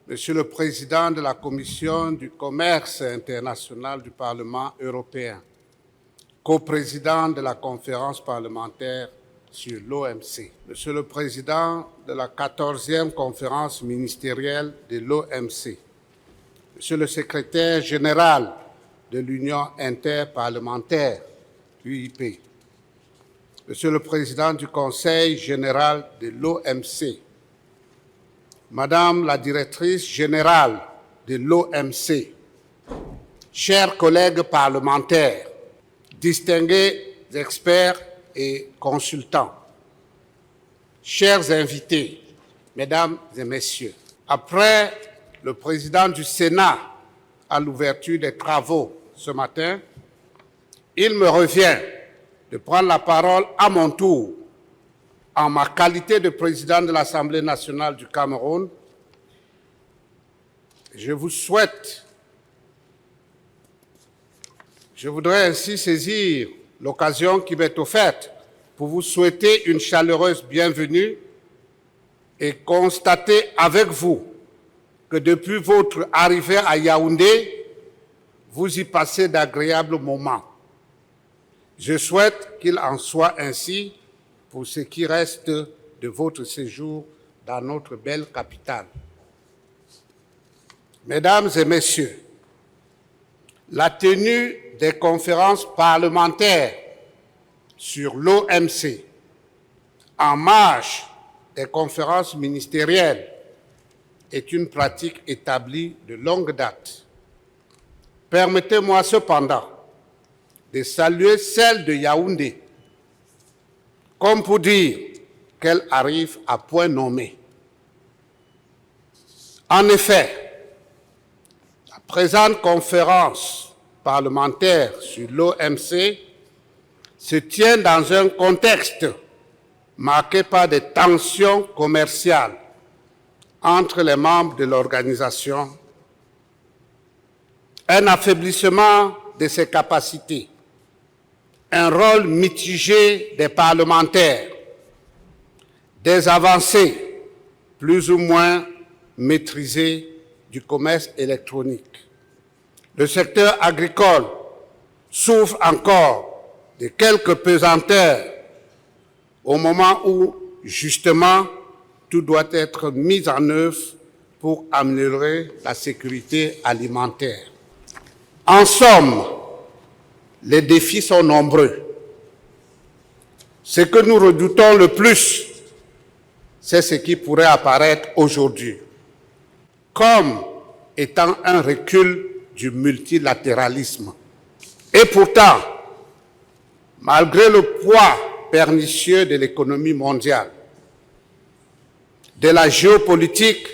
Monsieur le Président de la Commission du commerce international du Parlement européen, coprésident de la conférence parlementaire sur l'OMC, Monsieur le Président de la 14e conférence ministérielle de l'OMC, Monsieur le Secrétaire général de l'Union interparlementaire, UIP, Monsieur le Président du Conseil général de l'OMC, Madame la Directrice générale de l'OMC, chers collègues parlementaires, distingués experts et consultants, chers invités, Mesdames et Messieurs, après le Président du Sénat à l'ouverture des travaux ce matin, il me revient de prendre la parole à mon tour en ma qualité de président de l'Assemblée nationale du Cameroun. Je voudrais ainsi saisir l'occasion qui m'est offerte pour vous souhaiter une chaleureuse bienvenue et constater avec vous que depuis votre arrivée à Yaoundé, vous y passez d'agréables moments. Je souhaite qu'il en soit ainsi pour ce qui reste de votre séjour dans notre belle capitale. Mesdames et Messieurs, la tenue des conférences parlementaires sur l'OMC en marge des conférences ministérielles est une pratique établie de longue date. Permettez-moi cependant de saluer celle de Yaoundé, comme pour dire qu'elle arrive à point nommé. En effet, la présente conférence parlementaire sur l'OMC se tient dans un contexte marqué par des tensions commerciales entre les membres de l'organisation, un affaiblissement de ses capacités, un rôle mitigé des parlementaires, des avancées plus ou moins maîtrisées du commerce électronique. Le secteur agricole souffre encore de quelques pesanteurs au moment où, justement, tout doit être mis en œuvre pour améliorer la sécurité alimentaire. En somme, les défis sont nombreux. Ce que nous redoutons le plus, c'est ce qui pourrait apparaître aujourd'hui comme étant un recul du multilatéralisme. Et pourtant, malgré le poids pernicieux de l'économie mondiale, de la géopolitique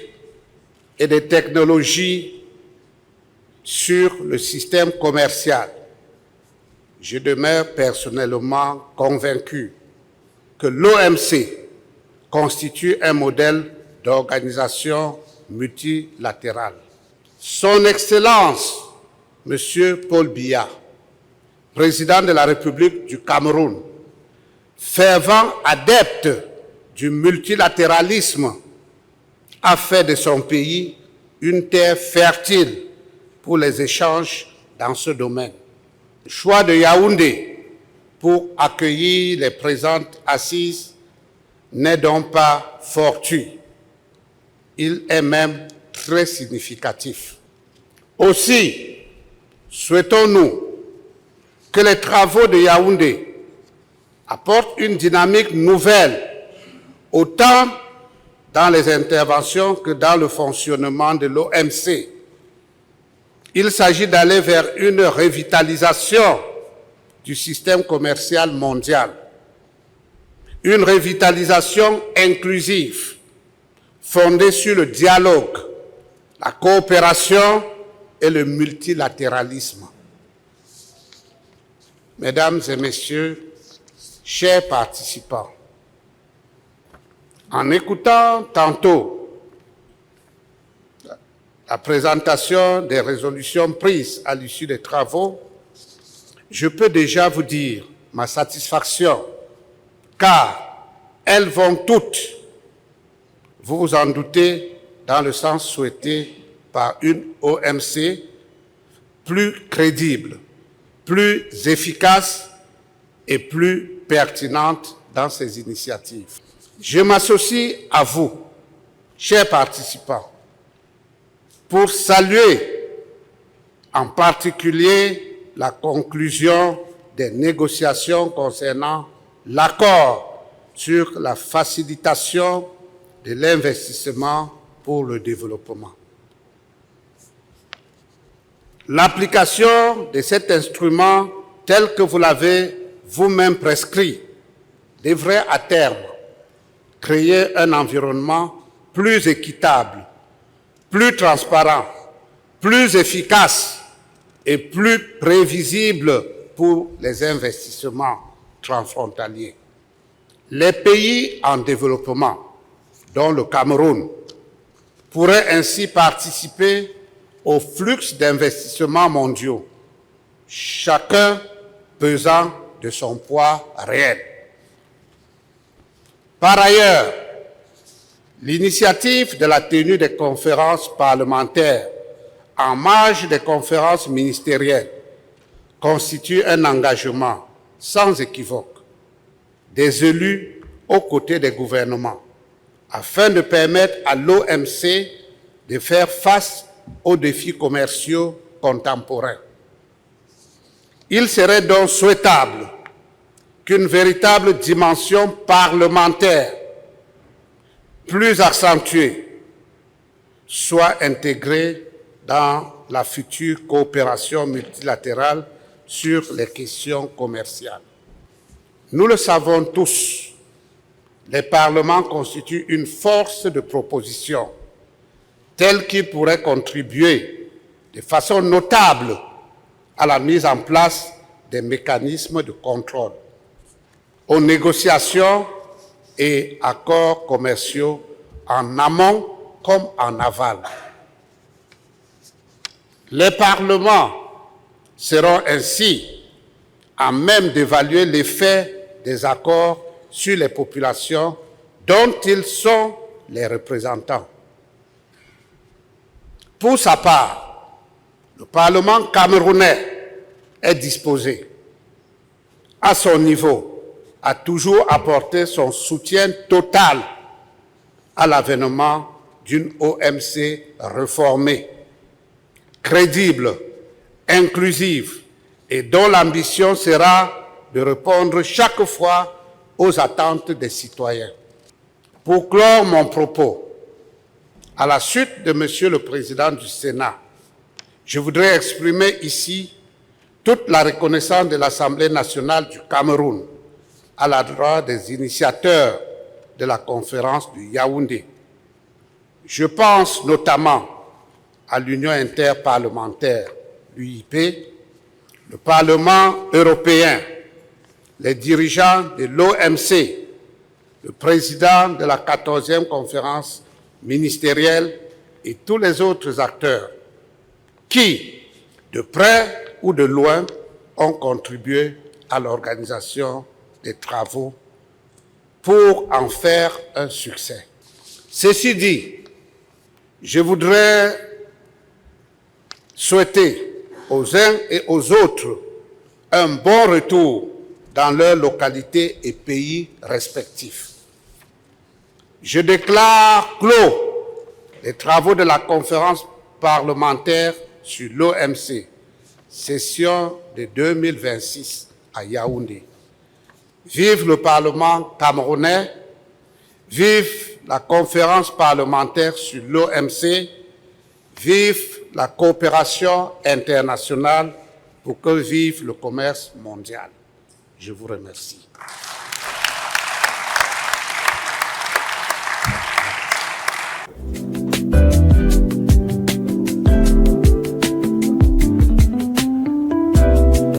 et des technologies sur le système commercial, je demeure personnellement convaincu que l'OMC constitue un modèle d'organisation multilatérale. Son Excellence, M. Paul Biya, président de la République du Cameroun, fervent adepte du multilatéralisme, a fait de son pays une terre fertile pour les échanges dans ce domaine. Le choix de Yaoundé pour accueillir les présentes assises n'est donc pas fortuit. Il est même très significatif. Aussi, souhaitons-nous que les travaux de Yaoundé apportent une dynamique nouvelle, autant dans les interventions que dans le fonctionnement de l'OMC. Il s'agit d'aller vers une revitalisation du système commercial mondial, une revitalisation inclusive, fondée sur le dialogue, la coopération et le multilatéralisme. Mesdames et Messieurs, chers participants, en écoutant tantôt la présentation des résolutions prises à l'issue des travaux, je peux déjà vous dire ma satisfaction, car elles vont toutes, vous vous en doutez, dans le sens souhaité par une OMC plus crédible, plus efficace et plus pertinente dans ses initiatives. Je m'associe à vous, chers participants, pour saluer en particulier la conclusion des négociations concernant l'accord sur la facilitation de l'investissement pour le développement. L'application de cet instrument tel que vous l'avez vous-même prescrit devrait à terme créer un environnement plus équitable, plus transparent, plus efficace et plus prévisible pour les investissements transfrontaliers. Les pays en développement, dont le Cameroun, pourraient ainsi participer au flux d'investissements mondiaux, chacun pesant de son poids réel. Par ailleurs, l'initiative de la tenue des conférences parlementaires en marge des conférences ministérielles constitue un engagement sans équivoque des élus aux côtés des gouvernements afin de permettre à l'OMC de faire face aux défis commerciaux contemporains. Il serait donc souhaitable qu'une véritable dimension parlementaire plus accentuée soit intégrée dans la future coopération multilatérale sur les questions commerciales. Nous le savons tous, les parlements constituent une force de proposition telle qu'ils pourraient contribuer de façon notable à la mise en place des mécanismes de contrôle, aux négociations et accords commerciaux en amont comme en aval. Les parlements seront ainsi à même d'évaluer l'effet des accords sur les populations dont ils sont les représentants. Pour sa part, le Parlement camerounais est disposé, à son niveau, à toujours apporter son soutien total à l'avènement d'une OMC réformée, crédible, inclusive et dont l'ambition sera de répondre chaque fois aux attentes des citoyens. Pour clore mon propos, à la suite de Monsieur le Président du Sénat, je voudrais exprimer ici toute la reconnaissance de l'Assemblée nationale du Cameroun à l'endroit des initiateurs de la conférence du Yaoundé. Je pense notamment à l'Union interparlementaire, l'UIP, le Parlement européen, les dirigeants de l'OMC, le président de la 14e conférence ministérielle et tous les autres acteurs qui, de près ou de loin, ont contribué à l'organisation des travaux pour en faire un succès. Ceci dit, je voudrais souhaiter aux uns et aux autres un bon retour dans leurs localités et pays respectifs. Je déclare clos les travaux de la conférence parlementaire sur l'OMC, session de 2026 à Yaoundé. Vive le Parlement camerounais, vive la conférence parlementaire sur l'OMC, vive la coopération internationale pour que vive le commerce mondial. Je vous remercie.